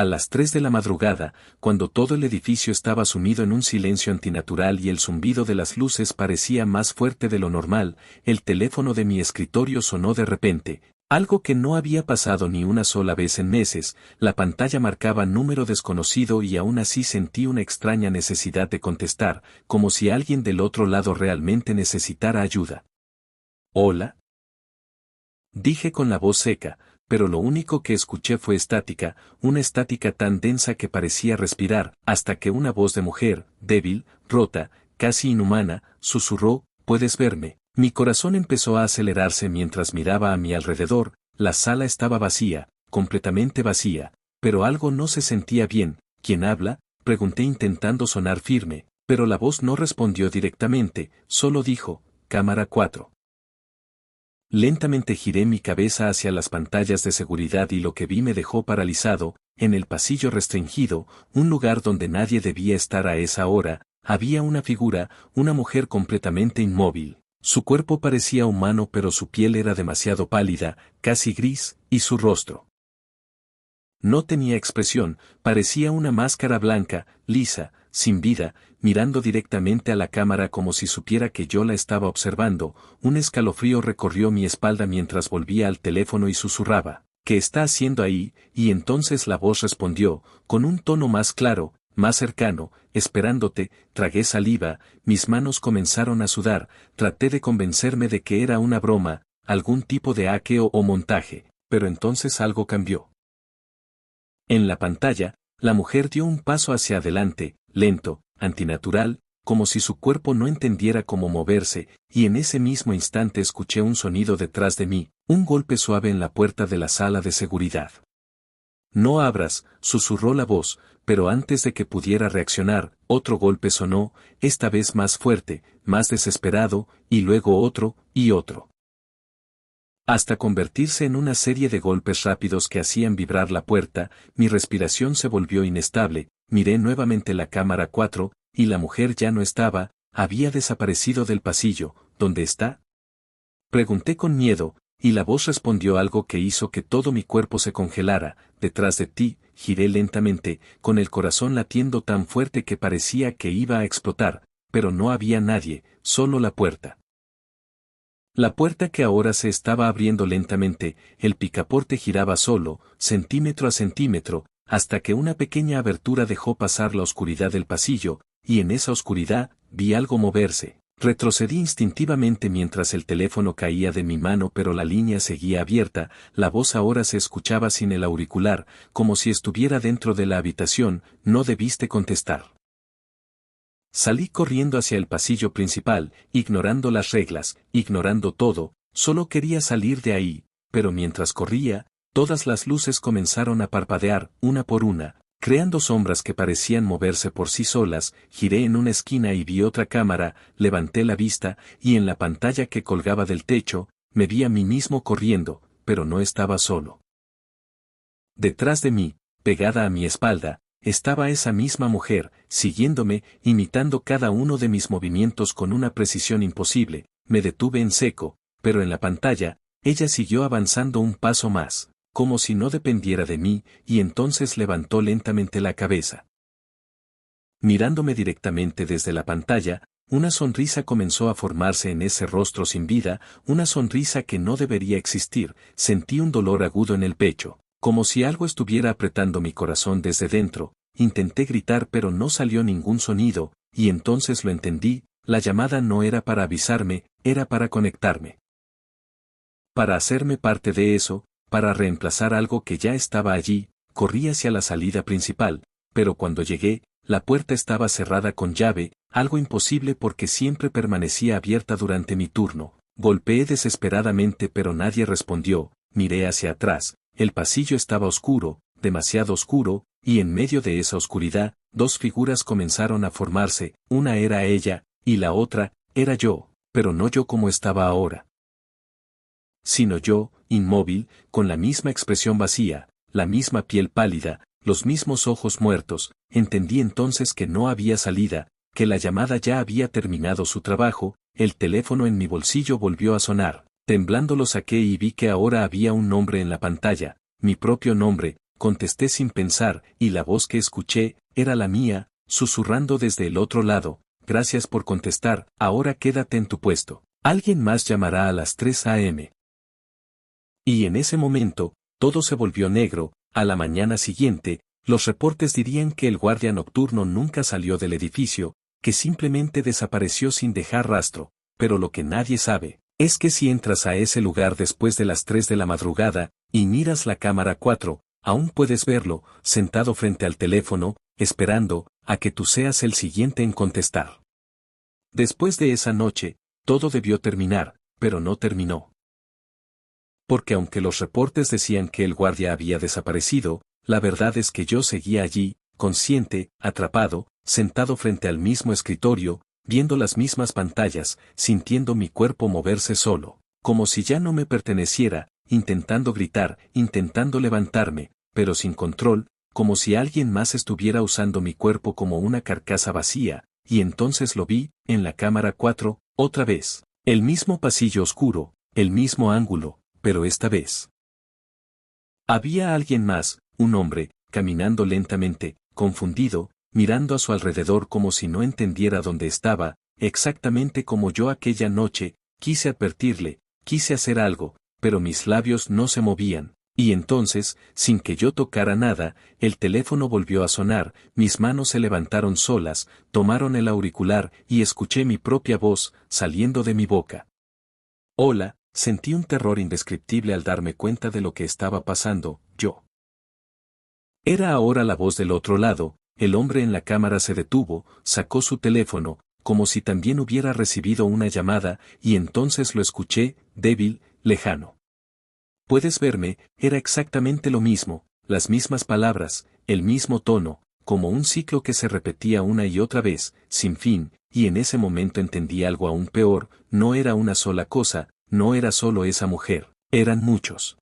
A las 3 de la madrugada, cuando todo el edificio estaba sumido en un silencio antinatural y el zumbido de las luces parecía más fuerte de lo normal, el teléfono de mi escritorio sonó de repente. Algo que no había pasado ni una sola vez en meses, la pantalla marcaba número desconocido y aún así sentí una extraña necesidad de contestar, como si alguien del otro lado realmente necesitara ayuda. ¿Hola? Dije con la voz seca, pero lo único que escuché fue estática, una estática tan densa que parecía respirar, hasta que una voz de mujer, débil, rota, casi inhumana, susurró, ¿puedes verme? Mi corazón empezó a acelerarse mientras miraba a mi alrededor, la sala estaba vacía, completamente vacía, pero algo no se sentía bien. ¿Quién habla?, pregunté intentando sonar firme, pero la voz no respondió directamente, solo dijo, cámara 4. Lentamente giré mi cabeza hacia las pantallas de seguridad y lo que vi me dejó paralizado. En el pasillo restringido, un lugar donde nadie debía estar a esa hora, había una figura, una mujer completamente inmóvil. Su cuerpo parecía humano pero su piel era demasiado pálida, casi gris, y su rostro no tenía expresión, parecía una máscara blanca, lisa, sin vida, mirando directamente a la cámara como si supiera que yo la estaba observando. Un escalofrío recorrió mi espalda mientras volvía al teléfono y susurraba, ¿qué está haciendo ahí? Y entonces la voz respondió, con un tono más claro, más cercano, esperándote. Tragué saliva, mis manos comenzaron a sudar, traté de convencerme de que era una broma, algún tipo de hackeo o montaje, pero entonces algo cambió. En la pantalla, la mujer dio un paso hacia adelante, lento, antinatural, como si su cuerpo no entendiera cómo moverse, y en ese mismo instante escuché un sonido detrás de mí, un golpe suave en la puerta de la sala de seguridad. No abras, susurró la voz, pero antes de que pudiera reaccionar, otro golpe sonó, esta vez más fuerte, más desesperado, y luego otro, y otro, hasta convertirse en una serie de golpes rápidos que hacían vibrar la puerta. Mi respiración se volvió inestable, miré nuevamente la cámara 4, y la mujer ya no estaba, había desaparecido del pasillo. ¿Dónde está?, pregunté con miedo, y la voz respondió algo que hizo que todo mi cuerpo se congelara, detrás de ti. Giré lentamente, con el corazón latiendo tan fuerte que parecía que iba a explotar, pero no había nadie, solo la puerta. La puerta que ahora se estaba abriendo lentamente, el picaporte giraba solo, centímetro a centímetro, hasta que una pequeña abertura dejó pasar la oscuridad del pasillo, y en esa oscuridad, vi algo moverse. Retrocedí instintivamente mientras el teléfono caía de mi mano, pero la línea seguía abierta. La voz ahora se escuchaba sin el auricular, como si estuviera dentro de la habitación. No debiste contestar. Salí corriendo hacia el pasillo principal, ignorando las reglas, ignorando todo, solo quería salir de ahí, pero mientras corría, todas las luces comenzaron a parpadear, una por una, creando sombras que parecían moverse por sí solas. Giré en una esquina y vi otra cámara, levanté la vista, y en la pantalla que colgaba del techo, me vi a mí mismo corriendo, pero no estaba solo. Detrás de mí, pegada a mi espalda, estaba esa misma mujer, siguiéndome, imitando cada uno de mis movimientos con una precisión imposible. Me detuve en seco, pero en la pantalla, ella siguió avanzando un paso más, como si no dependiera de mí, y entonces levantó lentamente la cabeza. Mirándome directamente desde la pantalla, una sonrisa comenzó a formarse en ese rostro sin vida, una sonrisa que no debería existir. Sentí un dolor agudo en el pecho, como si algo estuviera apretando mi corazón desde dentro. Intenté gritar pero no salió ningún sonido, y entonces lo entendí, la llamada no era para avisarme, era para conectarme. Para hacerme parte de eso, para reemplazar algo que ya estaba allí. Corrí hacia la salida principal, pero cuando llegué, la puerta estaba cerrada con llave, algo imposible porque siempre permanecía abierta durante mi turno. Golpeé desesperadamente pero nadie respondió. Miré hacia atrás. El pasillo estaba oscuro, demasiado oscuro, y en medio de esa oscuridad, dos figuras comenzaron a formarse. Una era ella, y la otra, era yo, pero no yo como estaba ahora, sino yo, inmóvil, con la misma expresión vacía, la misma piel pálida, los mismos ojos muertos. Entendí entonces que no había salida, que la llamada ya había terminado su trabajo. El teléfono en mi bolsillo volvió a sonar. Temblando lo saqué y vi que ahora había un nombre en la pantalla, mi propio nombre, contesté sin pensar, y la voz que escuché, era la mía, susurrando desde el otro lado, gracias por contestar, ahora quédate en tu puesto. Alguien más llamará a las 3 a.m. Y en ese momento, todo se volvió negro. A la mañana siguiente, los reportes dirían que el guardia nocturno nunca salió del edificio, que simplemente desapareció sin dejar rastro, pero lo que nadie sabe, es que si entras a ese lugar después de las 3 de la madrugada, y miras la cámara 4, aún puedes verlo, sentado frente al teléfono, esperando a que tú seas el siguiente en contestar. Después de esa noche, todo debió terminar, pero no terminó. Porque aunque los reportes decían que el guardia había desaparecido, la verdad es que yo seguía allí, consciente, atrapado, sentado frente al mismo escritorio, viendo las mismas pantallas, sintiendo mi cuerpo moverse solo, como si ya no me perteneciera, intentando gritar, intentando levantarme, pero sin control, como si alguien más estuviera usando mi cuerpo como una carcasa vacía, y entonces lo vi, en la cámara 4, otra vez. El mismo pasillo oscuro, el mismo ángulo, pero esta vez había alguien más, un hombre, caminando lentamente, confundido, mirando a su alrededor como si no entendiera dónde estaba, exactamente como yo aquella noche. Quise advertirle, quise hacer algo, pero mis labios no se movían, y entonces, sin que yo tocara nada, el teléfono volvió a sonar, mis manos se levantaron solas, tomaron el auricular y escuché mi propia voz, saliendo de mi boca. Hola. Sentí un terror indescriptible al darme cuenta de lo que estaba pasando, yo. Era ahora la voz del otro lado. El hombre en la cámara se detuvo, sacó su teléfono, como si también hubiera recibido una llamada, y entonces lo escuché, débil, lejano. ¿Puedes verme? Era exactamente lo mismo, las mismas palabras, el mismo tono, como un ciclo que se repetía una y otra vez, sin fin, y en ese momento entendí algo aún peor, no era una sola cosa. No era solo esa mujer, eran muchos.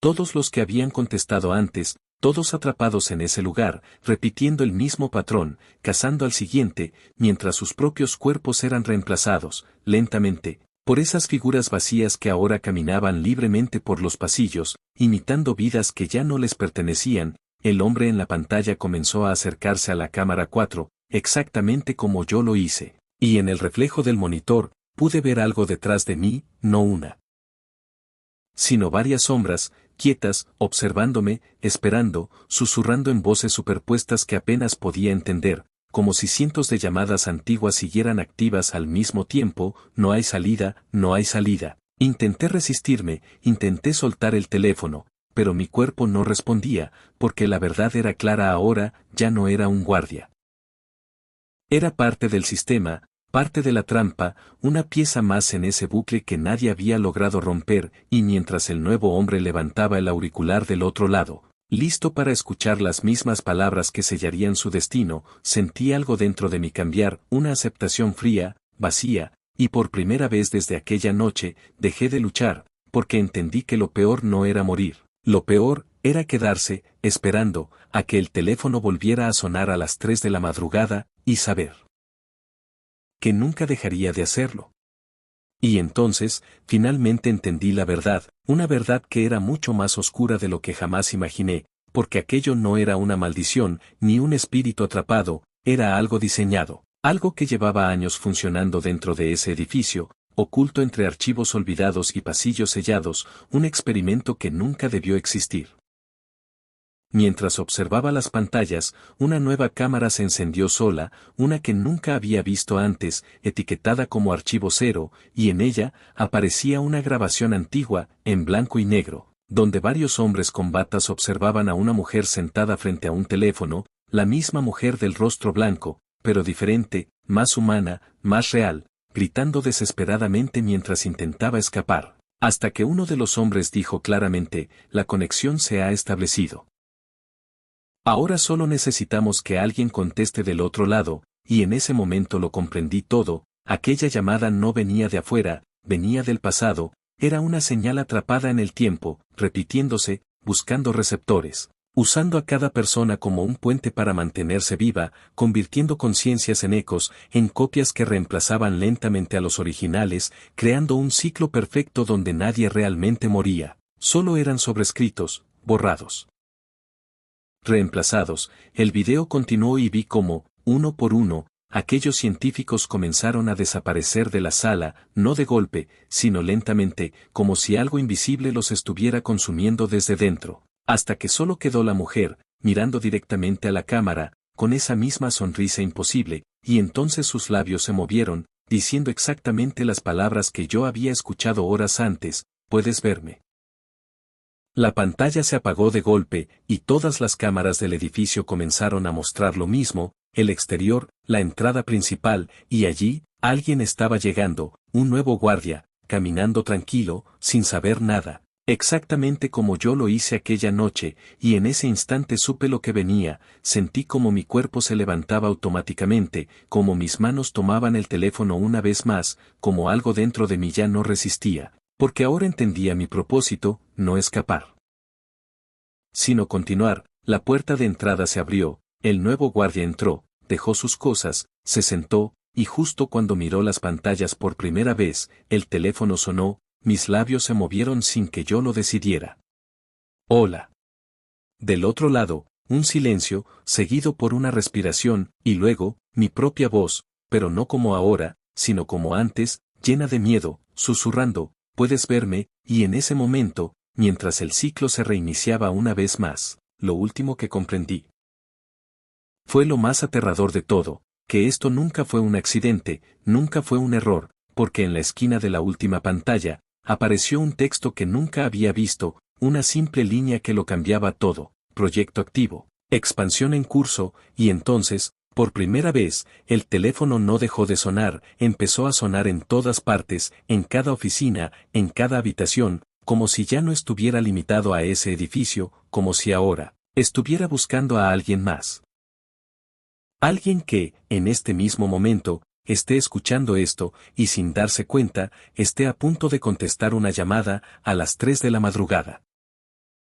Todos los que habían contestado antes, todos atrapados en ese lugar, repitiendo el mismo patrón, cazando al siguiente, mientras sus propios cuerpos eran reemplazados, lentamente, por esas figuras vacías que ahora caminaban libremente por los pasillos, imitando vidas que ya no les pertenecían. El hombre en la pantalla comenzó a acercarse a la cámara 4, exactamente como yo lo hice, y en el reflejo del monitor, pude ver algo detrás de mí, no una, sino varias sombras, quietas, observándome, esperando, susurrando en voces superpuestas que apenas podía entender, como si cientos de llamadas antiguas siguieran activas al mismo tiempo. No hay salida, no hay salida. Intenté resistirme, intenté soltar el teléfono, pero mi cuerpo no respondía, porque la verdad era clara ahora, ya no era un guardia. Era parte del sistema, parte de la trampa, una pieza más en ese bucle que nadie había logrado romper, y mientras el nuevo hombre levantaba el auricular del otro lado, listo para escuchar las mismas palabras que sellarían su destino, sentí algo dentro de mí cambiar, una aceptación fría, vacía, y por primera vez desde aquella noche, dejé de luchar, porque entendí que lo peor no era morir, lo peor era quedarse, esperando, a que el teléfono volviera a sonar a las 3 de la madrugada, y saber que nunca dejaría de hacerlo. Y entonces, finalmente entendí la verdad, una verdad que era mucho más oscura de lo que jamás imaginé, porque aquello no era una maldición, ni un espíritu atrapado, era algo diseñado, algo que llevaba años funcionando dentro de ese edificio, oculto entre archivos olvidados y pasillos sellados, un experimento que nunca debió existir. Mientras observaba las pantallas, una nueva cámara se encendió sola, una que nunca había visto antes, etiquetada como archivo 0, y en ella aparecía una grabación antigua, en blanco y negro, donde varios hombres con batas observaban a una mujer sentada frente a un teléfono, la misma mujer del rostro blanco, pero diferente, más humana, más real, gritando desesperadamente mientras intentaba escapar, hasta que uno de los hombres dijo claramente: la conexión se ha establecido. Ahora solo necesitamos que alguien conteste del otro lado, y en ese momento lo comprendí todo. Aquella llamada no venía de afuera, venía del pasado, era una señal atrapada en el tiempo, repitiéndose, buscando receptores, usando a cada persona como un puente para mantenerse viva, convirtiendo conciencias en ecos, en copias que reemplazaban lentamente a los originales, creando un ciclo perfecto donde nadie realmente moría, solo eran sobrescritos, borrados. reemplazados. El video continuó y vi cómo, uno por uno, aquellos científicos comenzaron a desaparecer de la sala, no de golpe, sino lentamente, como si algo invisible los estuviera consumiendo desde dentro, hasta que solo quedó la mujer, mirando directamente a la cámara, con esa misma sonrisa imposible, y entonces sus labios se movieron, diciendo exactamente las palabras que yo había escuchado horas antes: ¿puedes verme? La pantalla se apagó de golpe, y todas las cámaras del edificio comenzaron a mostrar lo mismo: el exterior, la entrada principal, y allí, alguien estaba llegando, un nuevo guardia, caminando tranquilo, sin saber nada, exactamente como yo lo hice aquella noche, y en ese instante supe lo que venía. Sentí como mi cuerpo se levantaba automáticamente, como mis manos tomaban el teléfono una vez más, como algo dentro de mí ya no resistía, porque ahora entendía mi propósito: no escapar, sino continuar. La puerta de entrada se abrió, el nuevo guardia entró, dejó sus cosas, se sentó, y justo cuando miró las pantallas por primera vez, el teléfono sonó. Mis labios se movieron sin que yo lo decidiera. Hola. Del otro lado, un silencio, seguido por una respiración, y luego, mi propia voz, pero no como ahora, sino como antes, llena de miedo, susurrando: ¿puedes verme? Y en ese momento, mientras el ciclo se reiniciaba una vez más, lo último que comprendí fue lo más aterrador de todo: que esto nunca fue un accidente, nunca fue un error, porque en la esquina de la última pantalla, apareció un texto que nunca había visto, una simple línea que lo cambiaba todo: proyecto activo, expansión en curso. Y entonces, por primera vez, el teléfono no dejó de sonar, empezó a sonar en todas partes, en cada oficina, en cada habitación, como si ya no estuviera limitado a ese edificio, como si ahora estuviera buscando a alguien más. Alguien que, en este mismo momento, esté escuchando esto, y sin darse cuenta, esté a punto de contestar una llamada, a las 3 de la madrugada.